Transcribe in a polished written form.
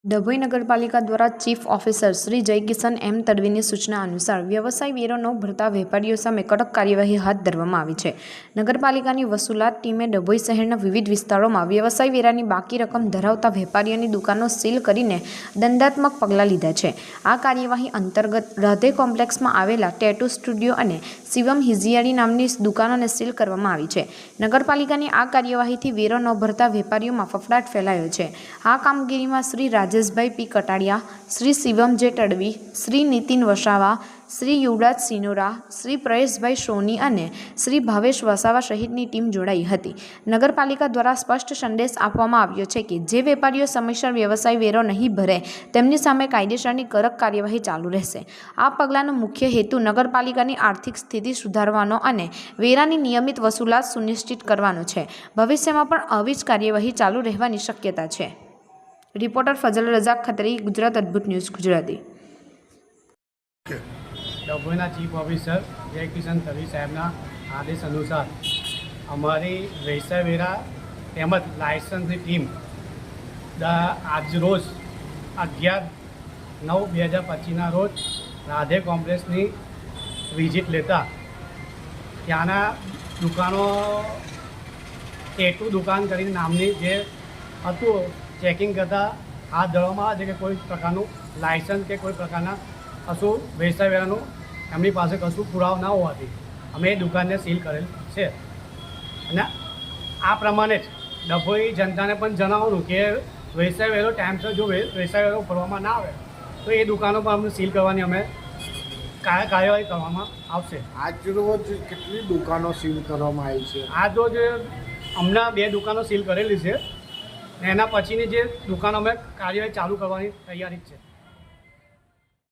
ડભોઈ નગરપાલિકા દ્વારા chief officer Shri Jaykishan એમ તડવીની સૂચના અનુસાર વ્યવસાય વેરો ન ભરતા વેપારીઓ સામે કડક કાર્યવાહી હાથ ધરવામાં આવી છે। નગરપાલિકાની વસૂલાત ટીમે ડભોઈ શહેરના વિવિધ વિસ્તારોમાં વ્યવસાય વેરાની બાકી રકમ ધરાવતા વેપારીઓની દુકાનો સીલ કરીને દંડાત્મક પગલાં લીધા છે। આ કાર્યવાહી અંતર્ગત રાધે કોમ્પ્લેક્સમાં આવેલા ટેટુ સ્ટુડિયો અને શિવમ હિઝિયારી નામની દુકાનોને સીલ કરવામાં આવી છે। નગરપાલિકાની આ કાર્યવાહીથી વેરો ન ભરતા વેપારીઓમાં ફફડાટ ફેલાયો છે। આ કામગીરીમાં શ્રી રાજેશભાઈ પી કટાડિયા, શ્રી શિવમ જે તડવી, શ્રી નીતિન વસાવા, શ્રી યુવરાજ સિનોરા, શ્રી પરેશભાઈ સોની અને શ્રી ભાવેશ વસાવા સહિતની ટીમ જોડાઈ હતી। નગરપાલિકા દ્વારા સ્પષ્ટ સંદેશ આપવામાં આવ્યો છે કે જે વેપારીઓ સમયસર વ્યવસાય વેરો નહીં ભરે તેમની સામે કાયદેસરની કડક કાર્યવાહી ચાલુ રહેશે। આ પગલાંનો મુખ્ય હેતુ નગરપાલિકાની આર્થિક સ્થિતિ સુધારવાનો અને વેરાની નિયમિત વસૂલાત સુનિશ્ચિત કરવાનો છે। ભવિષ્યમાં પણ આવી જ કાર્યવાહી ચાલુ રહેવાની શક્યતા છે। Reporter Fazal Razak Khatri, Gujarat Adbhut news Gujarati. ડભોઈના ચીફ ઓફિસર જયકિશન તડવી સાહેબના આદેશ અનુસાર અમારી વ્યવસાય વેરા તેમજ લાયસન્સની ટીમ આજરોજ 11/9/2025ના રોજ રાધે કોમ્પ્લેક્સની વિઝિટ લેતા ત્યાંના દુકાનો ટેટુ દુકાન કરીને નામની જે હતું ચેકિંગ કરતાં હાથ ધરવામાં આવે છે કે કોઈ પ્રકારનું લાયસન્સ કે કોઈ પ્રકારના કશું વ્યવસાય વેરાનું એમની પાસે કશું પુરાવો ના હોવાથી અમે એ દુકાનને સીલ કરેલ છે। અને આ પ્રમાણે જ ડભોઈ જનતાને પણ જણાવવાનું કે વ્યવસાય વેરો ટાઈમસર જો વ્યવસાય વેરો ભરવામાં ના આવે તો એ દુકાનો પર અમને સીલ કરવાની અમે કાર્યવાહી કરવામાં આવશે। આજરોજ કેટલી દુકાનો સીલ કરવામાં આવી છે? આજરોજ હમણાં 2 દુકાનો સીલ કરેલી છે, એના પછીની જે દુકાનો અમે કાર્યવાહી ચાલુ કરવાની તૈયારી છે।